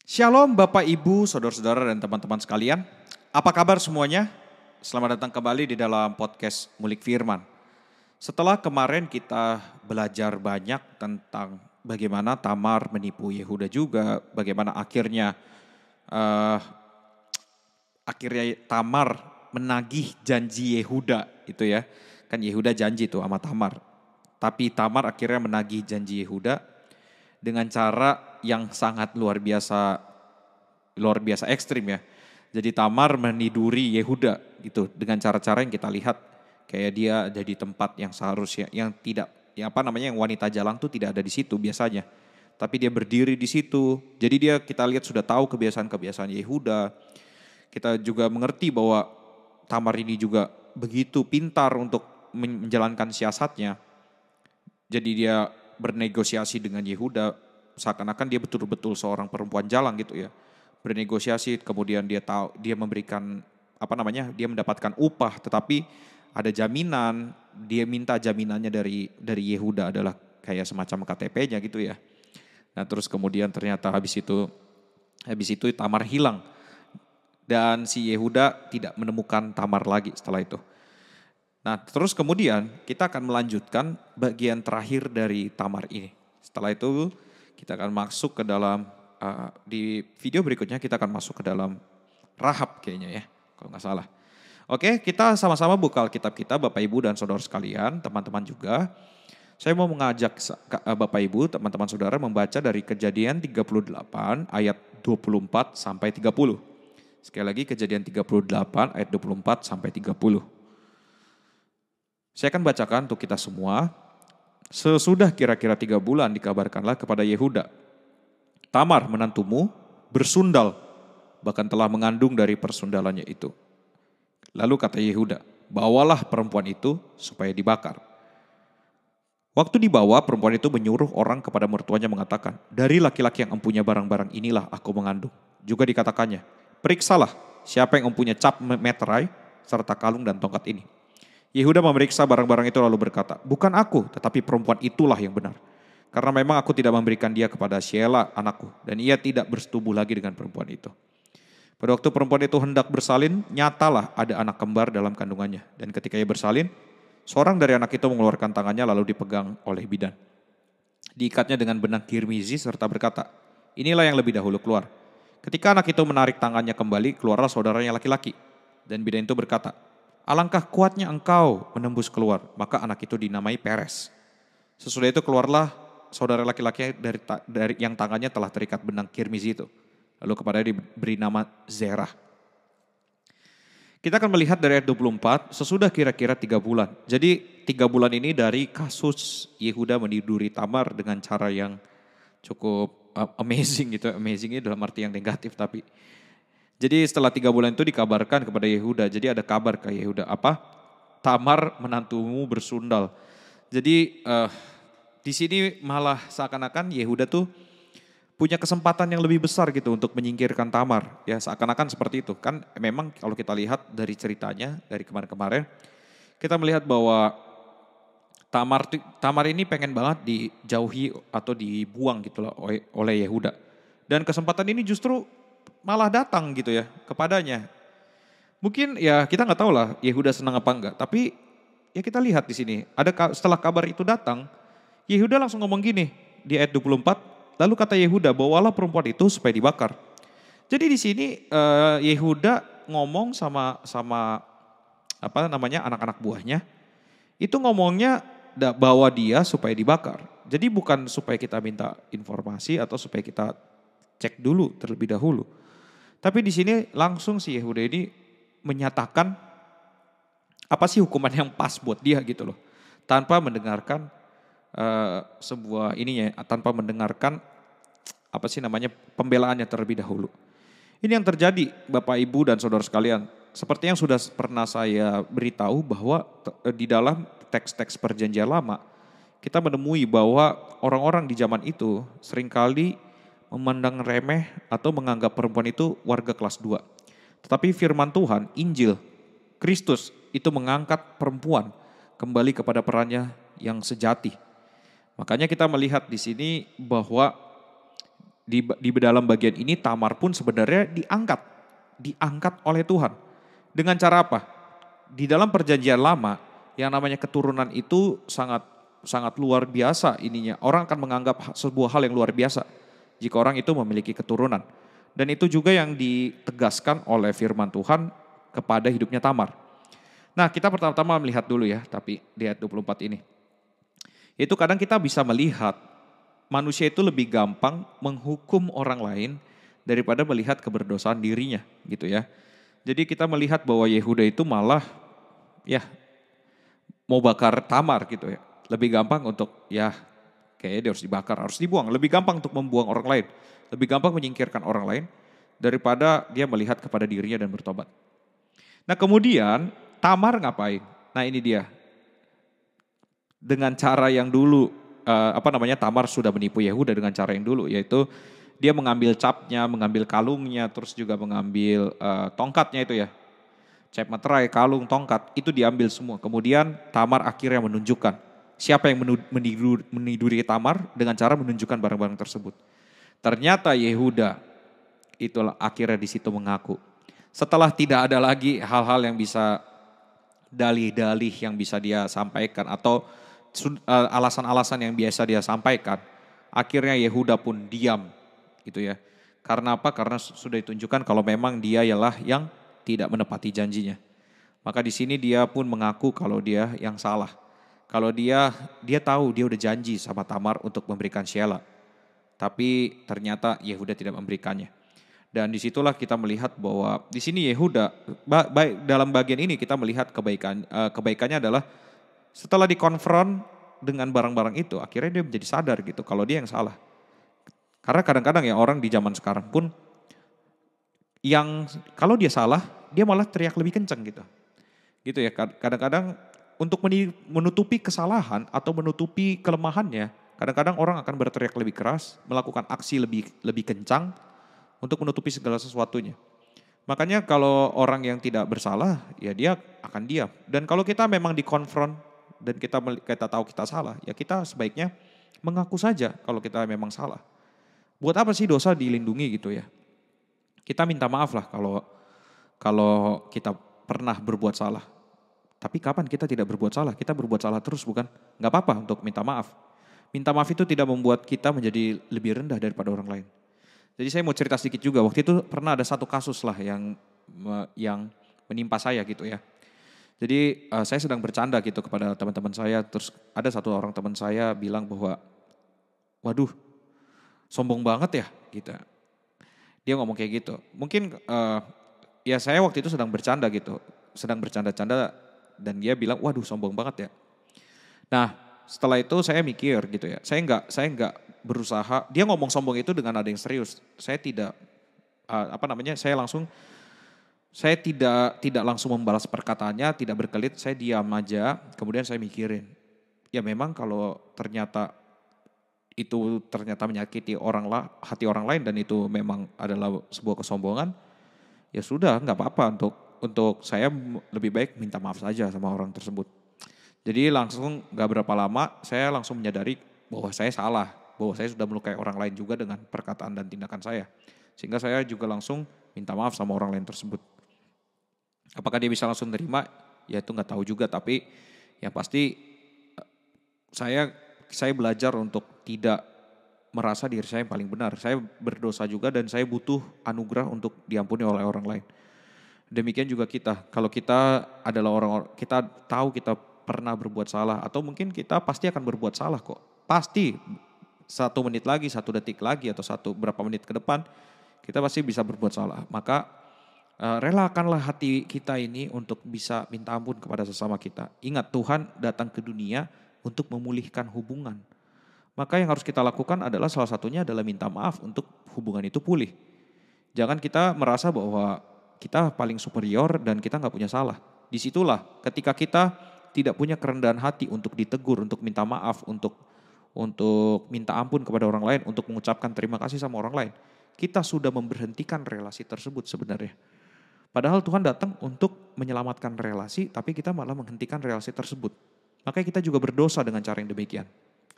Shalom Bapak Ibu, Saudara-saudara dan teman-teman sekalian. Apa kabar semuanya? Selamat datang kembali di dalam podcast Ngulik Firman. Setelah kemarin kita belajar banyak tentang bagaimana Tamar menipu Yehuda juga, bagaimana eh, akhirnya Tamar menagih janji Yehuda itu ya. Kan Yehuda janji tuh sama Tamar. Tapi Tamar akhirnya menagih janji Yehuda dengan cara yang sangat luar biasa ekstrim ya. Jadi Tamar meniduri Yehuda gitu dengan cara-cara yang kita lihat kayak dia ada di tempat yang seharusnya yang tidak yang wanita jalan tuh tidak ada di situ biasanya. Tapi dia berdiri di situ. Jadi dia kita lihat sudah tahu kebiasaan-kebiasaan Yehuda. Kita juga mengerti bahwa Tamar ini juga begitu pintar untuk menjalankan siasatnya. Jadi dia bernegosiasi dengan Yehuda seakan-akan dia betul-betul seorang perempuan jalang gitu ya. Bernegosiasi kemudian dia memberikan dia mendapatkan upah tetapi ada jaminan, dia minta jaminannya dari Yehuda adalah kayak semacam KTP-nya gitu ya. Nah, terus kemudian ternyata habis itu Tamar hilang dan si Yehuda tidak menemukan Tamar lagi setelah itu. Nah, terus kemudian kita akan melanjutkan bagian terakhir dari Tamar ini. Setelah itu kita akan masuk ke dalam, di video berikutnya kita akan masuk ke dalam Rahab kayaknya ya, kalau nggak salah. Oke, kita sama-sama buka Alkitab kita Bapak Ibu dan Saudara sekalian, teman-teman juga. Saya mau mengajak Bapak Ibu, teman-teman Saudara membaca dari Kejadian 38 ayat 24 sampai 30. Sekali lagi Kejadian 38 ayat 24 sampai 30. Saya akan bacakan untuk kita semua. Sesudah kira-kira 3 bulan dikabarkanlah kepada Yehuda, Tamar menantumu bersundal, bahkan telah mengandung dari persundalannya itu. Lalu kata Yehuda, bawalah perempuan itu supaya dibakar. Waktu dibawa, perempuan itu menyuruh orang kepada mertuanya mengatakan, dari laki-laki yang empunya barang-barang inilah aku mengandung. Juga dikatakannya, periksalah siapa yang empunya cap meterai serta kalung dan tongkat ini. Yehuda memeriksa barang-barang itu lalu berkata, bukan aku, tetapi perempuan itulah yang benar. Karena memang aku tidak memberikan dia kepada Sheila anakku, dan ia tidak bersetubuh lagi dengan perempuan itu. Pada waktu perempuan itu hendak bersalin, nyatalah ada anak kembar dalam kandungannya. Dan ketika ia bersalin, seorang dari anak itu mengeluarkan tangannya lalu dipegang oleh bidan. Diikatnya dengan benang kirmizi serta berkata, inilah yang lebih dahulu keluar. Ketika anak itu menarik tangannya kembali, keluarlah saudaranya laki-laki. Dan bidan itu berkata, alangkah kuatnya engkau menembus keluar, maka anak itu dinamai Peres. Sesudah itu keluarlah saudara laki-laki dari yang tangannya telah terikat benang kirmizi itu. Lalu kepadanya diberi nama Zerah. Kita akan melihat dari ayat 24, sesudah kira-kira 3 bulan. Jadi 3 bulan ini dari kasus Yehuda meniduri Tamar dengan cara yang cukup amazing gitu. Amazing ini dalam arti yang negatif tapi jadi setelah 3 bulan itu dikabarkan kepada Yehuda. Jadi ada kabar ke Yehuda apa? Tamar menantumu bersundal. Jadi di sini malah seakan-akan Yehuda tuh punya kesempatan yang lebih besar gitu untuk menyingkirkan Tamar. Ya seakan-akan seperti itu. Kan memang kalau kita lihat dari ceritanya dari kemarin-kemarin. Kita melihat bahwa Tamar ini pengen banget dijauhi atau dibuang gitu lah oleh Yehuda. Dan kesempatan ini justru malah datang gitu ya kepadanya. Mungkin ya kita nggak tahu lah Yehuda senang apa enggak. Tapi ya kita lihat di sini. Setelah kabar itu datang, Yehuda langsung ngomong gini di ayat 24. Lalu kata Yehuda, bawalah perempuan itu supaya dibakar. Jadi di sini Yehuda ngomong sama anak-anak buahnya. Itu ngomongnya bawa dia supaya dibakar. Jadi bukan supaya kita minta informasi atau supaya kita cek dulu terlebih dahulu. Tapi di sini langsung si Yehuda ini menyatakan apa sih hukuman yang pas buat dia gitu loh. Tanpa mendengarkan tanpa mendengarkan pembelaannya terlebih dahulu. Ini yang terjadi Bapak Ibu dan Saudara sekalian. Seperti yang sudah pernah saya beritahu bahwa di dalam teks-teks perjanjian lama kita menemui bahwa orang-orang di zaman itu seringkali memandang remeh atau menganggap perempuan itu warga kelas 2. Tetapi firman Tuhan, Injil, Kristus itu mengangkat perempuan kembali kepada perannya yang sejati. Makanya kita melihat di sini bahwa Di dalam bagian ini Tamar pun sebenarnya diangkat oleh Tuhan. Dengan cara apa? Di dalam perjanjian lama yang namanya keturunan itu sangat sangat luar biasa ininya. Orang akan menganggap sebuah hal yang luar biasa jika orang itu memiliki keturunan. Dan itu juga yang ditegaskan oleh firman Tuhan kepada hidupnya Tamar. Nah, kita pertama-tama melihat dulu ya, tapi di ayat 24 ini. Itu kadang kita bisa melihat manusia itu lebih gampang menghukum orang lain daripada melihat keberdosaan dirinya gitu ya. Jadi kita melihat bahwa Yehuda itu malah ya mau bakar Tamar gitu ya. Lebih gampang untuk ya kayaknya dia harus dibakar, harus dibuang. Lebih gampang untuk membuang orang lain. Lebih gampang menyingkirkan orang lain daripada dia melihat kepada dirinya dan bertobat. Nah kemudian Tamar ngapain? Nah ini dia. Dengan cara yang dulu, Tamar sudah menipu Yehuda dengan cara yang dulu. Yaitu dia mengambil capnya, mengambil kalungnya, terus juga mengambil tongkatnya itu ya. Cap materai, kalung, tongkat, itu diambil semua. Kemudian Tamar akhirnya menunjukkan siapa yang meniduri Tamar dengan cara menunjukkan barang-barang tersebut. Ternyata Yehuda itulah akhirnya di situ mengaku. Setelah tidak ada lagi hal-hal yang bisa dalih-dalih yang bisa dia sampaikan atau alasan-alasan yang biasa dia sampaikan, akhirnya Yehuda pun diam gitu ya. Karena apa? Karena sudah ditunjukkan kalau memang dia ialah yang tidak menepati janjinya. Maka di sini dia pun mengaku kalau dia yang salah. Kalau dia tahu dia udah janji sama Tamar untuk memberikan Sheila. Tapi ternyata Yehuda tidak memberikannya. Dan disitulah kita melihat bahwa di sini Yehuda, baik dalam bagian ini kita melihat kebaikannya adalah setelah dikonfront dengan barang-barang itu, akhirnya dia menjadi sadar gitu kalau dia yang salah. Karena kadang-kadang ya orang di zaman sekarang pun yang kalau dia salah, dia malah teriak lebih kencang gitu. Gitu ya, kadang-kadang untuk menutupi kesalahan atau menutupi kelemahannya, kadang-kadang orang akan berteriak lebih keras, melakukan aksi lebih kencang untuk menutupi segala sesuatunya. Makanya kalau orang yang tidak bersalah, ya dia akan diam. Dan kalau kita memang dikonfront dan kita tahu kita salah, ya kita sebaiknya mengaku saja kalau kita memang salah. Buat apa sih dosa dilindungi gitu ya? Kita minta maaf lah kalau kita pernah berbuat salah. Tapi kapan kita tidak berbuat salah? Kita berbuat salah terus bukan? Gak apa-apa untuk minta maaf. Minta maaf itu tidak membuat kita menjadi lebih rendah daripada orang lain. Jadi saya mau cerita sedikit juga. Waktu itu pernah ada satu kasus lah yang menimpa saya gitu ya. Jadi saya sedang bercanda gitu kepada teman-teman saya. Terus ada satu orang teman saya bilang bahwa, waduh sombong banget ya gitu. Dia ngomong kayak gitu. Mungkin ya saya waktu itu sedang bercanda gitu. Sedang bercanda-canda dan dia bilang waduh sombong banget ya. Nah setelah itu saya mikir gitu ya. Saya enggak berusaha, dia ngomong sombong itu dengan ada yang serius. Saya tidak, saya tidak langsung membalas perkataannya, tidak berkelit, saya diam aja. Kemudian saya mikirin, ya memang kalau ternyata itu ternyata menyakiti hati orang lain dan itu memang adalah sebuah kesombongan, ya sudah nggak apa-apa untuk saya lebih baik minta maaf saja sama orang tersebut. Jadi langsung nggak berapa lama saya langsung menyadari bahwa saya salah, bahwa saya sudah melukai orang lain juga dengan perkataan dan tindakan saya. Sehingga saya juga langsung minta maaf sama orang lain tersebut. Apakah dia bisa langsung terima? Ya itu nggak tahu juga, tapi yang pasti saya belajar untuk tidak merasa diri saya yang paling benar. Saya berdosa juga dan saya butuh anugerah untuk diampuni oleh orang lain. Demikian juga kita. Kalau kita adalah orang kita tahu kita pernah berbuat salah atau mungkin kita pasti akan berbuat salah kok. Pasti 1 menit lagi, 1 detik lagi atau berapa menit ke depan kita pasti bisa berbuat salah. Maka relakanlah hati kita ini untuk bisa minta ampun kepada sesama kita. Ingat Tuhan datang ke dunia untuk memulihkan hubungan. Maka yang harus kita lakukan adalah salah satunya adalah minta maaf untuk hubungan itu pulih. Jangan kita merasa bahwa kita paling superior dan kita nggak punya salah. Disitulah ketika kita tidak punya kerendahan hati untuk ditegur, untuk minta maaf, untuk minta ampun kepada orang lain, untuk mengucapkan terima kasih sama orang lain. Kita sudah memberhentikan relasi tersebut sebenarnya. Padahal Tuhan datang untuk menyelamatkan relasi, tapi kita malah menghentikan relasi tersebut. Makanya kita juga berdosa dengan cara yang demikian.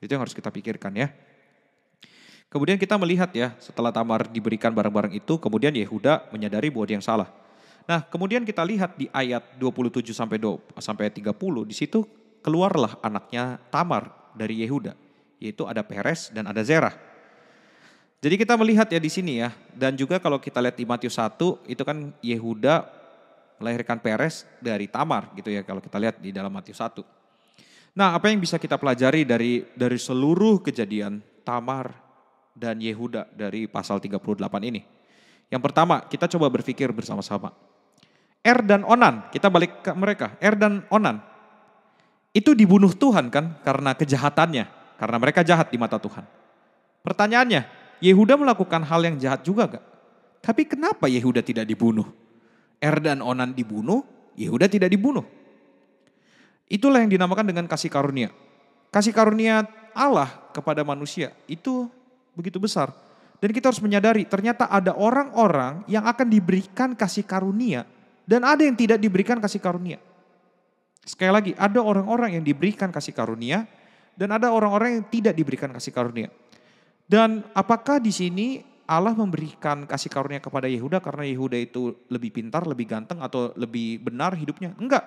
Itu yang harus kita pikirkan ya. Kemudian kita melihat ya, setelah Tamar diberikan barang-barang itu, kemudian Yehuda menyadari bahwa dia yang salah. Nah, kemudian kita lihat di ayat 27 sampai 30, di situ keluarlah anaknya Tamar dari Yehuda, yaitu ada Peres dan ada Zerah. Jadi kita melihat ya di sini ya, dan juga kalau kita lihat di Matius 1, itu kan Yehuda melahirkan Peres dari Tamar gitu ya, kalau kita lihat di dalam Matius 1. Nah, apa yang bisa kita pelajari dari seluruh kejadian Tamar dan Yehuda dari pasal 38 ini? Yang pertama, kita coba berpikir bersama-sama. Er dan Onan, kita balik ke mereka. Er dan Onan, itu dibunuh Tuhan kan karena kejahatannya. Karena mereka jahat di mata Tuhan. Pertanyaannya, Yehuda melakukan hal yang jahat juga gak? Tapi kenapa Yehuda tidak dibunuh? Er dan Onan dibunuh, Yehuda tidak dibunuh. Itulah yang dinamakan dengan kasih karunia. Kasih karunia Allah kepada manusia itu begitu besar. Dan kita harus menyadari ternyata ada orang-orang yang akan diberikan kasih karunia dan ada yang tidak diberikan kasih karunia. Sekali lagi, ada orang-orang yang diberikan kasih karunia dan ada orang-orang yang tidak diberikan kasih karunia. Dan apakah di sini Allah memberikan kasih karunia kepada Yehuda karena Yehuda itu lebih pintar, lebih ganteng atau lebih benar hidupnya? Enggak.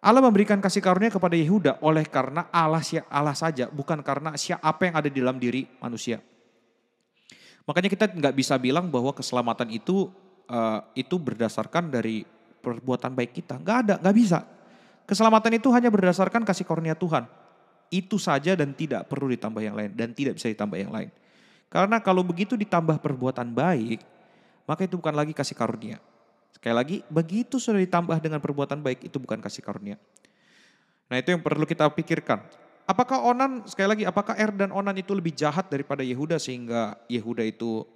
Allah memberikan kasih karunia kepada Yehuda oleh karena Allah saja, bukan karena apa yang ada di dalam diri manusia. Makanya kita nggak bisa bilang bahwa keselamatan itu berdasarkan dari perbuatan baik kita. Nggak bisa. Keselamatan itu hanya berdasarkan kasih karunia Tuhan. Itu saja dan tidak perlu ditambah yang lain dan tidak bisa ditambah yang lain. Karena kalau begitu ditambah perbuatan baik, maka itu bukan lagi kasih karunia. Sekali lagi, begitu sudah ditambah dengan perbuatan baik, itu bukan kasih karunia. Nah itu yang perlu kita pikirkan. Apakah apakah Er dan Onan itu lebih jahat daripada Yehuda sehingga Yehuda itu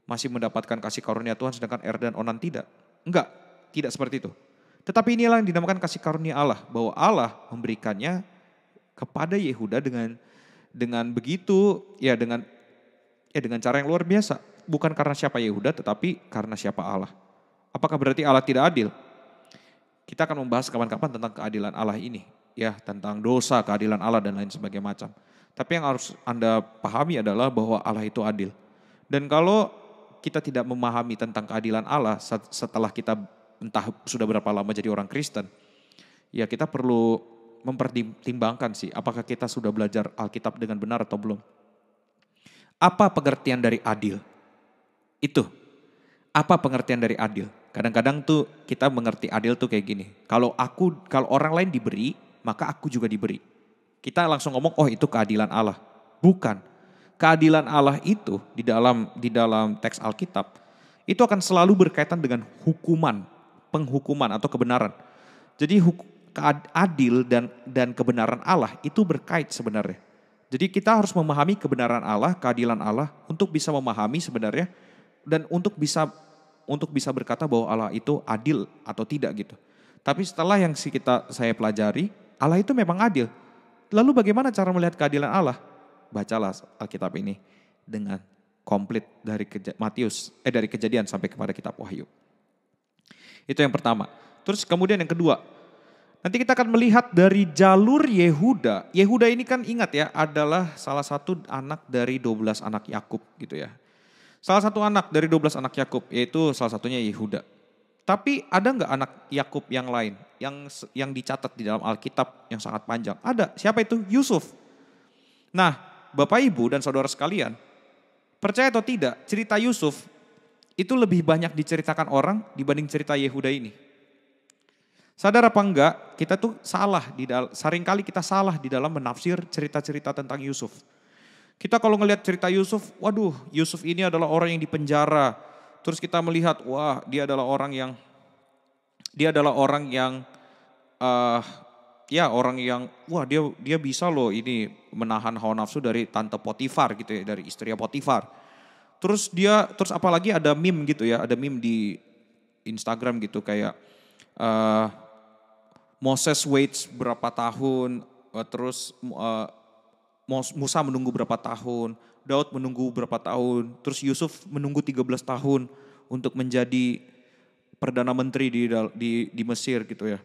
masih mendapatkan kasih karunia Tuhan sedangkan Er dan Onan tidak? Enggak, tidak seperti itu. Tetapi inilah yang dinamakan kasih karunia Allah, bahwa Allah memberikannya kepada Yehuda dengan begitu ya dengan cara yang luar biasa. Bukan karena siapa Yehuda tetapi karena siapa Allah. Apakah berarti Allah tidak adil? Kita akan membahas kapan-kapan tentang keadilan Allah ini. Ya, tentang dosa, keadilan Allah dan lain sebagainya macam. Tapi yang harus Anda pahami adalah bahwa Allah itu adil. Dan kalau kita tidak memahami tentang keadilan Allah setelah kita entah sudah berapa lama jadi orang Kristen, ya kita perlu mempertimbangkan sih apakah kita sudah belajar Alkitab dengan benar atau belum. Apa pengertian dari adil? Itu. Apa pengertian dari adil? Kadang-kadang tuh kita mengerti adil tuh kayak gini. Kalau orang lain diberi, maka aku juga diberi. Kita langsung ngomong, oh itu keadilan Allah. Bukan. Keadilan Allah itu di dalam teks Alkitab itu akan selalu berkaitan dengan penghukuman atau kebenaran. Jadi adil dan kebenaran Allah itu berkait sebenarnya. Jadi kita harus memahami kebenaran Allah, keadilan Allah untuk bisa memahami sebenarnya dan untuk bisa berkata bahwa Allah itu adil atau tidak gitu. Tapi setelah yang saya pelajari, Allah itu memang adil. Lalu bagaimana cara melihat keadilan Allah? Bacalah Alkitab ini dengan komplit dari dari Kejadian sampai kepada kitab Wahyu. Itu yang pertama. Terus kemudian yang kedua, nanti kita akan melihat dari jalur Yehuda. Yehuda ini kan ingat ya adalah salah satu anak dari 12 anak Yakub gitu ya. Salah satu anak dari 12 anak Yakub yaitu salah satunya Yehuda. Tapi ada nggak anak Yakub yang lain yang dicatat di dalam Alkitab yang sangat panjang? Ada. Siapa itu? Yusuf. Nah, Bapak Ibu dan saudara sekalian, percaya atau tidak, cerita Yusuf itu lebih banyak diceritakan orang dibanding cerita Yehuda ini. Sadar apa enggak, kita tuh seringkali kita salah di dalam menafsir cerita-cerita tentang Yusuf. Kita kalau ngelihat cerita Yusuf, waduh Yusuf ini adalah orang yang dipenjara. Terus kita melihat, wah dia adalah orang yang wah dia bisa loh ini menahan hawa nafsu dari tante Potifar gitu ya, dari istri Potifar. Terus apalagi ada meme gitu ya, ada meme di Instagram gitu kayak Moses waits berapa tahun, terus Musa menunggu berapa tahun, Daud menunggu berapa tahun, terus Yusuf menunggu 13 tahun untuk menjadi Perdana Menteri di Mesir gitu ya.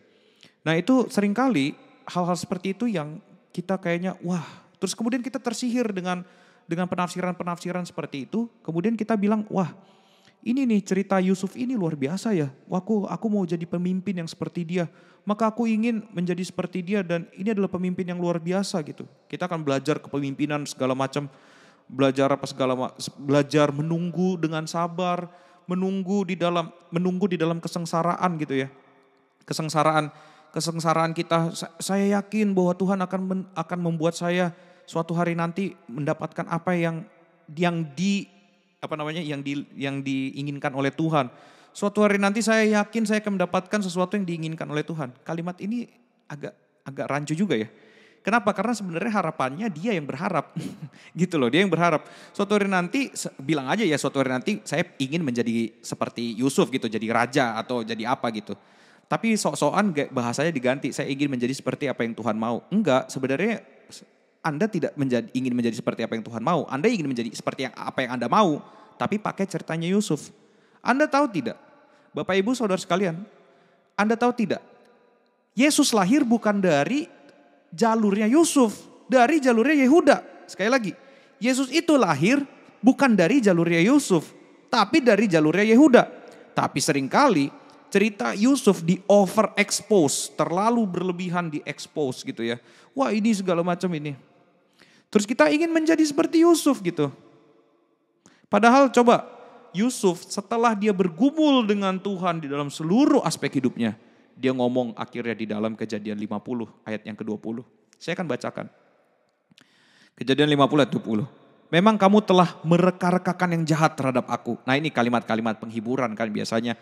Nah itu seringkali hal-hal seperti itu yang kita kayaknya wah, terus kemudian kita tersihir dengan dengan penafsiran-penafsiran seperti itu, kemudian kita bilang, wah ini nih cerita Yusuf ini luar biasa ya. Wah, aku mau jadi pemimpin yang seperti dia. Maka aku ingin menjadi seperti dia dan ini adalah pemimpin yang luar biasa gitu. Kita akan belajar kepemimpinan segala macam, belajar apa belajar menunggu dengan sabar, menunggu di dalam kesengsaraan gitu ya. Kesengsaraan kita, saya yakin bahwa Tuhan akan membuat saya suatu hari nanti mendapatkan apa yang diinginkan oleh Tuhan. Suatu hari nanti saya yakin saya akan mendapatkan sesuatu yang diinginkan oleh Tuhan. Kalimat ini agak rancu juga ya. Kenapa? Karena sebenarnya harapannya dia yang berharap. Gitu loh, dia yang berharap. Suatu hari nanti, bilang aja ya suatu hari nanti saya ingin menjadi seperti Yusuf gitu, jadi raja atau jadi apa gitu. Tapi sok-sokan bahasanya diganti, saya ingin menjadi seperti apa yang Tuhan mau. Enggak, sebenarnya Anda tidak ingin menjadi seperti apa yang Tuhan mau. Anda ingin menjadi seperti apa yang Anda mau, tapi pakai ceritanya Yusuf. Anda tahu tidak? Bapak Ibu Saudara sekalian, Anda tahu tidak? Yesus lahir bukan dari jalurnya Yusuf, dari jalurnya Yehuda. Sekali lagi, Yesus itu lahir bukan dari jalurnya Yusuf, tapi dari jalurnya Yehuda. Tapi seringkali cerita Yusuf di overexpose, terlalu berlebihan diekspos gitu ya. Wah ini segala macam ini. Terus kita ingin menjadi seperti Yusuf gitu. Padahal coba Yusuf setelah dia bergumul dengan Tuhan di dalam seluruh aspek hidupnya. Dia ngomong akhirnya di dalam Kejadian 50 ayat yang ke-20. Saya akan bacakan. Kejadian 50 ayat 20. Memang kamu telah mereka-rekakan yang jahat terhadap aku. Nah ini kalimat-kalimat penghiburan kan biasanya.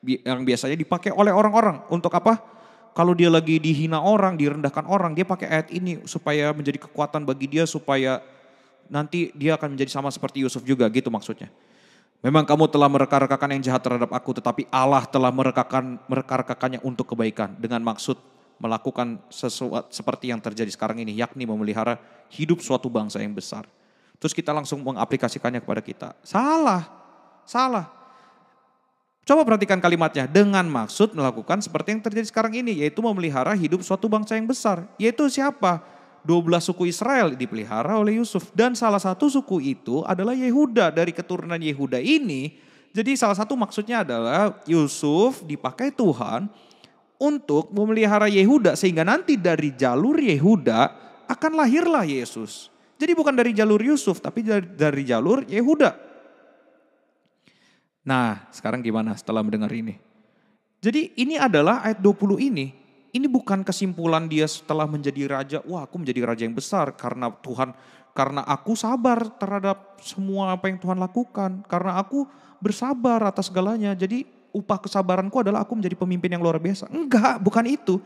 Yang biasanya dipakai oleh orang-orang. Untuk apa? Kalau dia lagi dihina orang, direndahkan orang. Dia pakai ayat ini supaya menjadi kekuatan bagi dia. Supaya nanti dia akan menjadi sama seperti Yusuf juga gitu maksudnya. Memang kamu telah mereka-rekakan yang jahat terhadap aku, tetapi Allah telah mereka-rekakannya untuk kebaikan. Dengan maksud melakukan sesuatu seperti yang terjadi sekarang ini, yakni memelihara hidup suatu bangsa yang besar. Terus kita langsung mengaplikasikannya kepada kita. Salah. Coba perhatikan kalimatnya, dengan maksud melakukan seperti yang terjadi sekarang ini, yaitu memelihara hidup suatu bangsa yang besar. Yaitu siapa? 12 suku Israel dipelihara oleh Yusuf. Dan salah satu suku itu adalah Yehuda. Dari keturunan Yehuda ini, jadi salah satu maksudnya adalah Yusuf dipakai Tuhan untuk memelihara Yehuda. Sehingga nanti dari jalur Yehuda akan lahirlah Yesus. Jadi bukan dari jalur Yusuf, tapi dari jalur Yehuda. Nah sekarang gimana setelah mendengar ini? Jadi ini adalah ayat 20 ini. Ini bukan kesimpulan dia setelah menjadi raja, wah aku menjadi raja yang besar karena Tuhan, karena aku sabar terhadap semua apa yang Tuhan lakukan. Karena aku bersabar atas segalanya, jadi upah kesabaranku adalah aku menjadi pemimpin yang luar biasa. Enggak, bukan itu.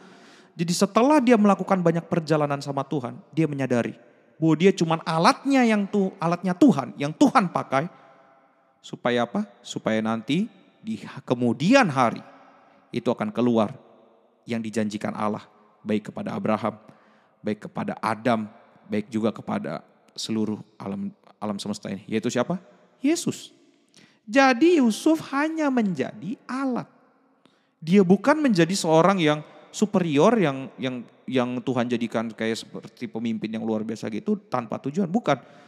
Jadi setelah dia melakukan banyak perjalanan sama Tuhan, dia menyadari bahwa dia cuma alatnya Tuhan, yang Tuhan pakai. Supaya apa? Supaya nanti di kemudian hari itu akan keluar yang dijanjikan Allah, baik kepada Abraham, baik kepada Adam, baik juga kepada seluruh alam semesta ini. Yaitu siapa? Yesus. Jadi Yusuf hanya menjadi alat. Dia bukan menjadi seorang yang superior yang Tuhan jadikan kayak seperti pemimpin yang luar biasa gitu tanpa tujuan. Bukan.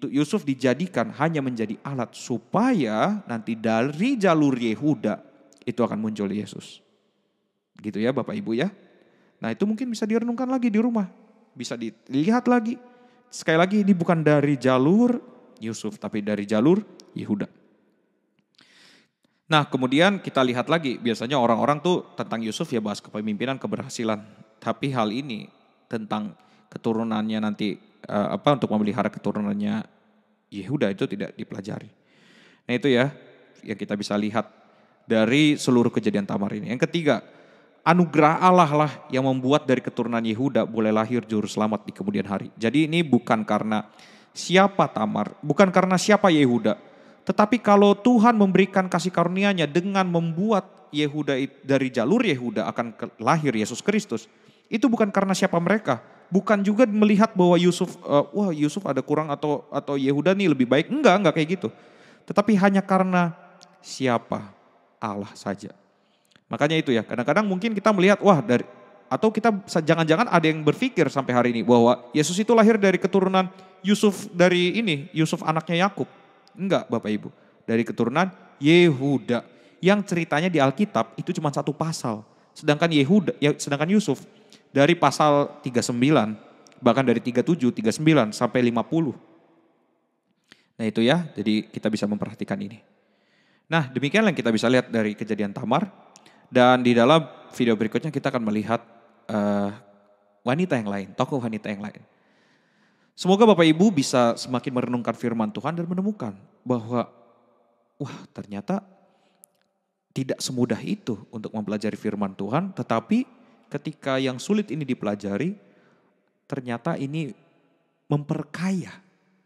Yusuf dijadikan hanya menjadi alat supaya nanti dari jalur Yehuda itu akan muncul Yesus. Gitu ya Bapak Ibu ya. Nah itu mungkin bisa direnungkan lagi di rumah. Bisa dilihat lagi. Sekali lagi ini bukan dari jalur Yusuf tapi dari jalur Yehuda. Nah kemudian kita lihat lagi. Biasanya orang-orang tuh tentang Yusuf ya bahas kepemimpinan, keberhasilan. Tapi hal ini tentang keturunannya nanti untuk memelihara keturunannya Yehuda itu tidak dipelajari. Nah itu ya yang kita bisa lihat dari seluruh kejadian Tamar ini. Yang ketiga, anugerah Allah lah yang membuat dari keturunan Yehuda boleh lahir juru selamat di kemudian hari. Jadi ini bukan karena siapa Tamar, bukan karena siapa Yehuda. Tetapi kalau Tuhan memberikan kasih karunia-Nya dengan membuat Yehuda dari jalur Yehuda akan lahir Yesus Kristus. Itu bukan karena siapa mereka. Bukan juga melihat bahwa Yusuf, wah Yusuf ada kurang atau Yehuda nih lebih baik. Enggak kayak gitu. Tetapi hanya karena siapa Allah saja. Makanya itu ya, kadang-kadang mungkin kita melihat, wah Atau kita jangan-jangan ada yang berpikir sampai hari ini bahwa Yesus itu lahir dari keturunan Yusuf Yusuf anaknya Yakub. Enggak Bapak Ibu, dari keturunan Yehuda. Yang ceritanya di Alkitab itu cuma satu pasal. Sedangkan Yusuf dari pasal 39, bahkan dari 37, 39 sampai 50. Nah itu ya, jadi kita bisa memperhatikan ini. Nah demikianlah yang kita bisa lihat dari kejadian Tamar. Dan di dalam video berikutnya kita akan melihat wanita yang lain, tokoh wanita yang lain. Semoga Bapak Ibu bisa semakin merenungkan firman Tuhan dan menemukan bahwa ternyata tidak semudah itu untuk mempelajari firman Tuhan. Tetapi ketika yang sulit ini dipelajari, ternyata ini memperkaya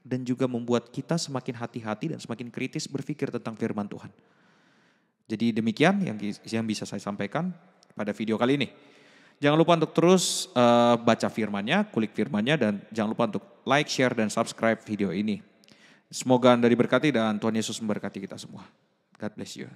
dan juga membuat kita semakin hati-hati dan semakin kritis berpikir tentang firman Tuhan. Jadi demikian yang bisa saya sampaikan pada video kali ini. Jangan lupa untuk terus baca firman-Nya, kulik firman-Nya, dan jangan lupa untuk like, share, dan subscribe video ini. Semoga Anda diberkati dan Tuhan Yesus memberkati kita semua. God bless you.